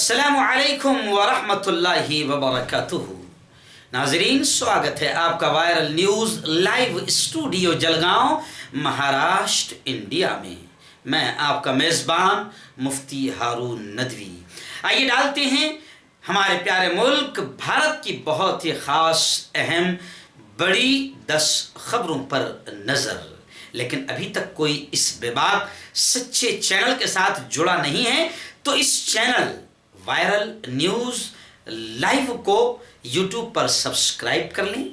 अस्सलामुअलैकुम वरहमतुल्लाहि वबरकातुहू। नाजरीन, स्वागत है आपका viral news live studio Jalgaon, Maharashtra, India में। मैं आपका मेज़बान मुफ्ती हारून नदवी। आइए डालते हैं हमारे प्यारे मुल्क भारत की बहुत ही ख़ास अहम बड़ी 10 खबरों पर नज़र। लेकिन अभी तक कोई इस बेबाक सच्चे चैनल के साथ जुड़ा नहीं है तो इस चैनल वायरल न्यूज़ लाइव को यूट्यूब पर सब्सक्राइब कर लें,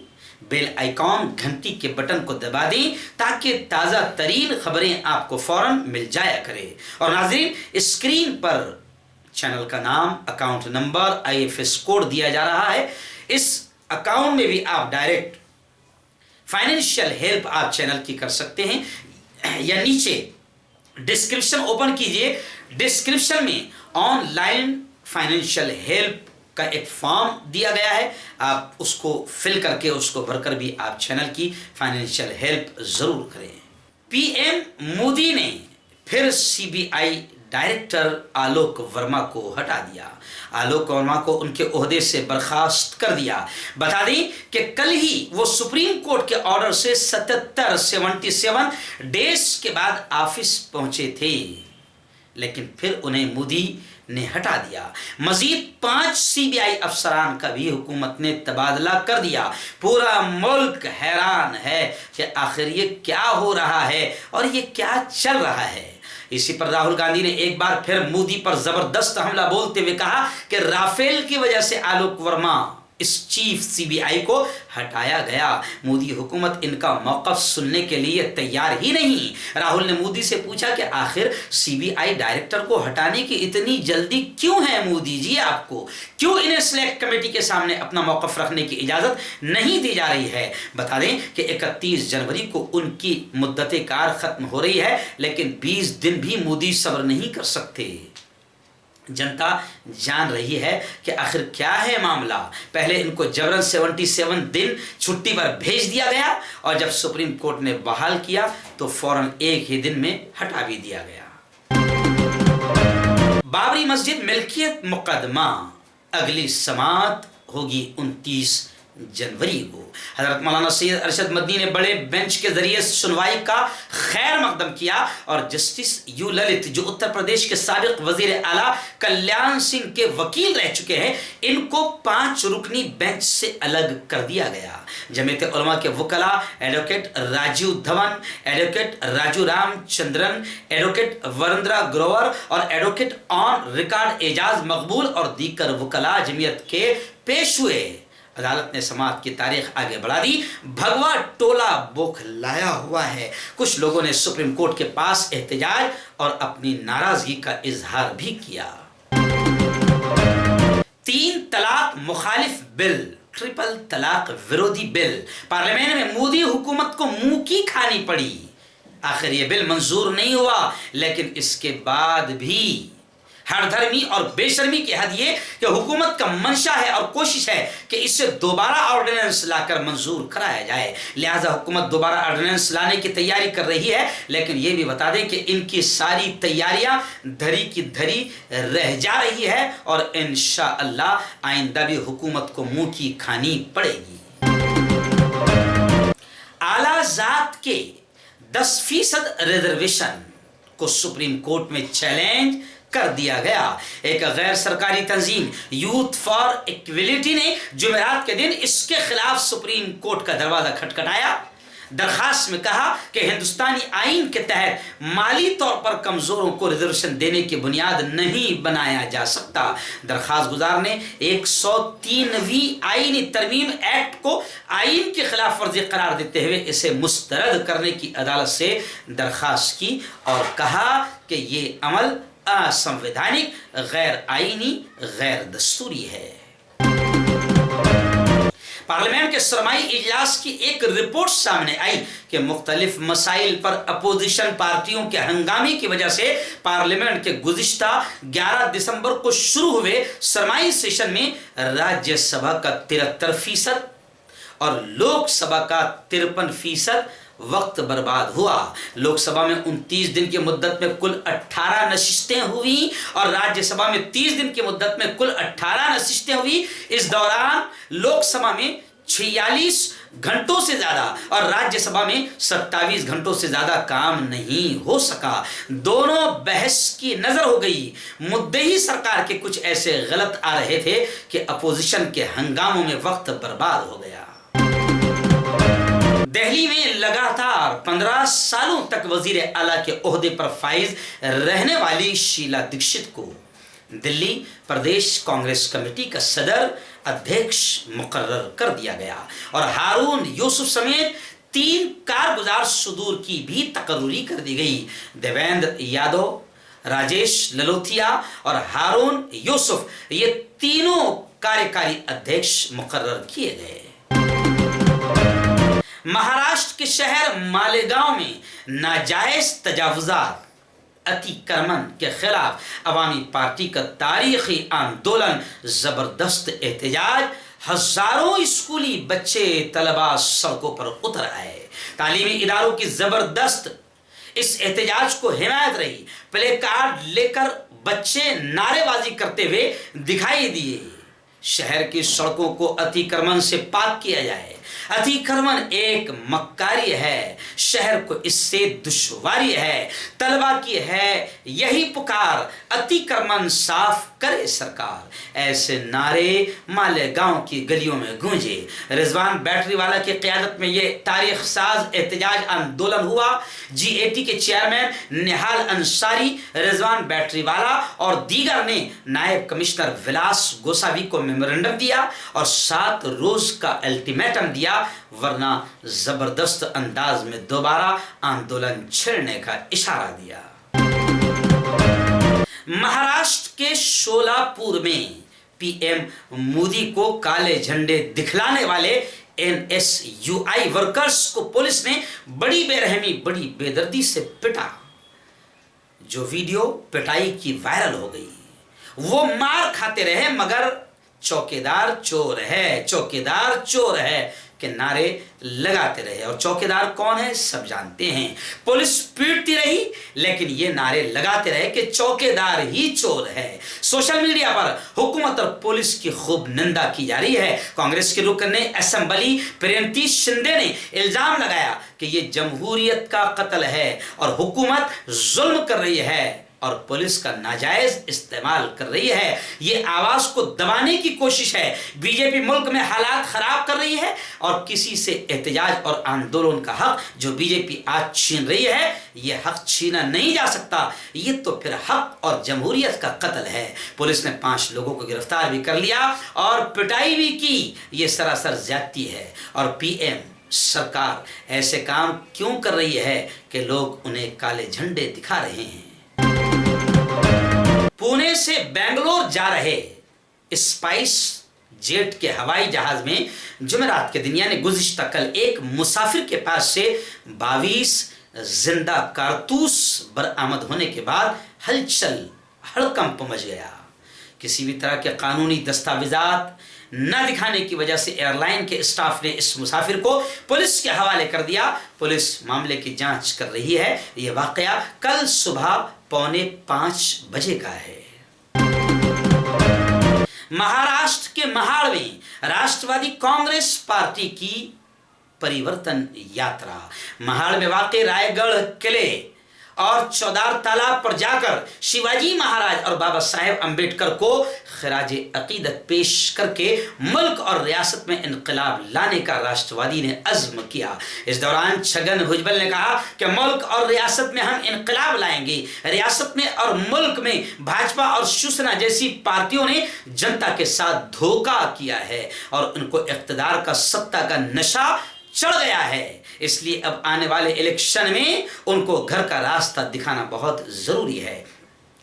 बेल आइकॉन घंटी के बटन को दबा दें ताकि ताज़ा तरीन खबरें आपको फ़ौरन मिल जाया करे। और नाज़रीन, स्क्रीन पर चैनल का नाम, अकाउंट नंबर, IFS कोड दिया जा रहा है। इस अकाउंट में भी आप डायरेक्ट फाइनेंशियल हेल्प आप चैनल की कर सकते हैं, या नीचे डिस्क्रिप्शन ओपन कीजिए, डिस्क्रिप्शन में ऑनलाइन फाइनेंशियल हेल्प का एक फॉर्म दिया गया है, आप उसको फिल करके उसको भरकर भी आप चैनल की फाइनेंशियल हेल्प ज़रूर करें। PM मोदी ने फिर CBI डायरेक्टर आलोक वर्मा को हटा दिया। आलोक वर्मा को उनके ओहदे से बर्खास्त कर दिया। बता दें कि कल ही वो सुप्रीम कोर्ट के ऑर्डर से 77 डेज के बाद ऑफिस पहुंचे थे, लेकिन फिर उन्हें मोदी ने हटा दिया। मजीद 5 CBI अफसरान का भी हुकूमत ने तबादला कर दिया। पूरा मुल्क हैरान है कि आखिर ये क्या हो रहा है और ये क्या चल रहा है। इसी पर राहुल गांधी ने एक बार फिर मोदी पर जबरदस्त हमला बोलते हुए कहा कि राफेल की वजह से आलोक वर्मा, इस चीफ CBI को हटाया गया। मोदी हुकूमत इनका मौक़िफ़ सुनने के लिए तैयार ही नहीं। राहुल ने मोदी से पूछा कि आखिर CBI डायरेक्टर को हटाने की इतनी जल्दी क्यों है मोदी जी आपको? क्यों इन्हें सिलेक्ट कमेटी के सामने अपना मौक़िफ़ रखने की इजाज़त नहीं दी जा रही है? बता दें कि 31 जनवरी को उनकी मुद्दत कार ख़त्म हो रही है, लेकिन 20 दिन भी मोदी सब्र नहीं कर सकते। जनता जान रही है कि आखिर क्या है मामला। पहले इनको जबरन 77 दिन छुट्टी पर भेज दिया गया और जब सुप्रीम कोर्ट ने बहाल किया तो फौरन एक ही दिन में हटा भी दिया गया। बाबरी मस्जिद मिल्कियत मुकदमा अगली समाअत होगी 29 जनवरी को। हजरत मौलाना सैयद अरशद मदनी ने बड़े बेंच के जरिए सुनवाई का खैर मकदम किया और जस्टिस यू ललित, जो उत्तर प्रदेश के साबिक वजीर आला कल्याण सिंह के वकील रह चुके हैं, इनको 5 रुकनी बेंच से अलग कर दिया गया। जमीयत उलमा के वकला advocate Rajeev Dhavan, advocate Raju Ramachandran, advocate Varindra Grover और एडवोकेट ऑन रिकॉर्ड एजाज मकबूल और दीकर वकला जमीयत के पेश हुए। अदालत ने समाअत की तारीख आगे बढ़ा दी। भगवा टोला बौखलाया हुआ है। कुछ लोगों ने सुप्रीम कोर्ट के पास एहतजाज और अपनी नाराजगी का इजहार भी किया। 3 तलाक मुखालिफ बिल, ट्रिपल तलाक विरोधी बिल पार्लियामेंट में मोदी हुकूमत को मुंह की खानी पड़ी। आखिर ये बिल मंजूर नहीं हुआ, लेकिन इसके बाद भी हरधर्मी और बेशर्मी की हद ये कि हुकूमत का मंशा है और कोशिश है कि इसे दोबारा ऑर्डिनेंस लाकर मंजूर कराया जाए। लिहाजा हुकूमत दोबारा ऑर्डिनेंस लाने की तैयारी कर रही है, लेकिन ये भी बता दें कि इनकी सारी तैयारियां धरी की धरी रह जा रही है और इंशाअल्लाह आइंदा भी हुकूमत को मुंह की खानी पड़ेगी। आला जात के 10% रिजर्वेशन को सुप्रीम कोर्ट में चैलेंज कर दिया गया। एक गैर सरकारी तंजीम यूथ फॉर इक्वलिटी ने जुमेरात के दिन इसके खिलाफ सुप्रीम कोर्ट का दरवाजा खटखटाया। दरखास्त में कहा कि हिंदुस्तानी आइन के तहत माली तौर पर कमजोरों को रिजर्वेशन देने की बुनियाद नहीं बनाया जा सकता। दरखास्त गुजार ने 103वीं आईनी तरमीम एक्ट को आइन की खिलाफ वर्जी करार देते हुए इसे मुस्तरद करने की अदालत से दरखास्त की और कहा कि ये अमल असंवैधानिक, गैर आईनी, गैर दस्तूरी है। पार्लियामेंट के सरमाई इजलास की एक रिपोर्ट सामने आई कि मुख्तलिफ मसाइल पर अपोजिशन पार्टियों के हंगामे की वजह से पार्लियामेंट के गुज़िश्ता 11 दिसंबर को शुरू हुए सरमाई सेशन में राज्यसभा का 73% और लोकसभा का 53% वक्त बर्बाद हुआ। लोकसभा में 29 दिन की मुद्दत में कुल 18 नशिस्तें हुई और राज्यसभा में 30 दिन की मुद्दत में कुल 18 नशिस्तें हुई। इस दौरान लोकसभा में 46 घंटों से ज्यादा और राज्यसभा में 27 घंटों से ज्यादा काम नहीं हो सका। दोनों बहस की नजर हो गई। मुद्दे ही सरकार के कुछ ऐसे गलत आ रहे थे कि अपोजिशन के हंगामों में वक्त बर्बाद हो गया। दिल्ली में लगातार 15 सालों तक वजीर आला के ओहदे पर फाइज रहने वाली शीला दीक्षित को दिल्ली प्रदेश कांग्रेस कमेटी का सदर अध्यक्ष मुकर्रर कर दिया गया और हारून यूसुफ समेत 3 कारगुजार सुदूर की भी तकर्री कर दी गई। देवेंद्र यादव, राजेश ललोथिया और हारून यूसुफ ये तीनों कार्यकारी अध्यक्ष मुकर्रर किए गए। महाराष्ट्र के शहर मालेगांव में नाजायज तजावुजात अतिक्रमण के खिलाफ अवामी पार्टी का तारीखी आंदोलन, जबरदस्त एहतजाज, हजारों स्कूली बच्चे तलबा सड़कों पर उतर आए। तालीमी इदारों की जबरदस्त इस एहतजाज को हिमायत रही। प्ले कार्ड लेकर बच्चे नारेबाजी करते हुए दिखाई दिए। शहर की सड़कों को अतिक्रमण से पाक किया जाए। अतिक्रमण एक मक्कारी है, शहर को इससे दुश्वारी है, तलबा की है यही पुकार, अतिक्रमण साफ करे सरकार। ऐसे नारे मालेगांव की गलियों में गूंजे। रिजवान बैटरीवाला की क़यादत में ये तारीख साज एहतजाज आंदोलन हुआ। GAT के चेयरमैन निहाल अंसारी, रिजवान बैटरीवाला और दीगर ने नायब कमिश्नर विलास गोसावी को मेमोरेंडम दिया और 7 रोज का अल्टीमेटम दिया, वरना जबरदस्त अंदाज में दोबारा आंदोलन छेड़ने का इशारा दिया। महाराष्ट्र के शोलापुर में PM मोदी को काले झंडे दिखलाने वाले NSUI वर्कर्स को पुलिस ने बड़ी बेरहमी, बड़ी बेदर्दी से पिटा। जो वीडियो पिटाई की वायरल हो गई, वो मार खाते रहे मगर चौकीदार चोर है, चौकीदार चोर है के नारे लगाते रहे। और चौकीदार कौन है सब जानते हैं। पुलिस पीटती रही लेकिन ये नारे लगाते रहे कि चौकीदार ही चोर है। सोशल मीडिया पर हुकूमत और पुलिस की खूब निंदा की जा रही है। कांग्रेस के रुकन असेंबली प्रियंती शिंदे ने इल्जाम लगाया कि ये जमहूरियत का कत्ल है और हुकूमत जुल्म कर रही है और पुलिस का नाजायज इस्तेमाल कर रही है। ये आवाज को दबाने की कोशिश है। बीजेपी मुल्क में हालात खराब कर रही है और किसी से एहतजाज और आंदोलन का हक जो बीजेपी आज छीन रही है, ये हक छीना नहीं जा सकता। ये तो फिर हक और जमहूरियत का कत्ल है। पुलिस ने 5 लोगों को गिरफ्तार भी कर लिया और पिटाई भी की। ये सरासर ज्यादती है और PM सरकार ऐसे काम क्यों कर रही है कि लोग उन्हें काले झंडे दिखा रहे हैं। पुणे से बेंगलोर जा रहे स्पाइस जेट के हवाई जहाज में जुमेरात के दिन यानी गुज़िश्ता कल एक मुसाफिर के पास से 22 जिंदा कारतूस बरामद होने के बाद हलचल हड़कंप मच गया। किसी भी तरह के कानूनी दस्तावेजात न दिखाने की वजह से एयरलाइन के स्टाफ ने इस मुसाफिर को पुलिस के हवाले कर दिया। पुलिस मामले की जांच कर रही है। यह वाकया कल सुबह 4:45 बजे का है। महाराष्ट्र के महाड़ में राष्ट्रवादी कांग्रेस पार्टी की परिवर्तन यात्रा। महाड़ में वाक़ रायगढ़ किले और चौदार तालाब पर जाकर शिवाजी महाराज और बाबा साहेब अंबेडकर को खिराज अकीदत पेश करके मुल्क और रियासत में इनकलाब लाने का राष्ट्रवादी ने अज़्म किया। इस दौरान छगन भुजबल ने कहा कि मुल्क और रियासत में हम इनकलाब लाएंगे। रियासत में और मुल्क में भाजपा और शिवसेना जैसी पार्टियों ने जनता के साथ धोखा किया है और उनको इक़्तिदार का सत्ता का नशा चढ़ गया है। इसलिए अब आने वाले इलेक्शन में उनको घर का रास्ता दिखाना बहुत जरूरी है।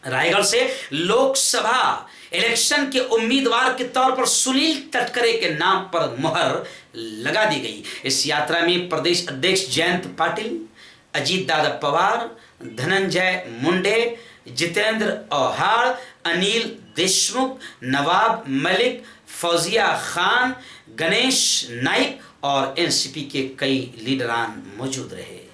रायगढ़ से लोकसभा इलेक्शन के उम्मीदवार के तौर पर सुनील तटकरे के नाम पर मुहर लगा दी गई। इस यात्रा में प्रदेश अध्यक्ष जयंत पाटिल, अजीत दादा पवार, धनंजय मुंडे, जितेंद्र औहाड़, अनिल देशमुख, नवाब मलिक, फौजिया खान, गणेश नाइक और एनसीपी के कई लीडरान मौजूद रहे।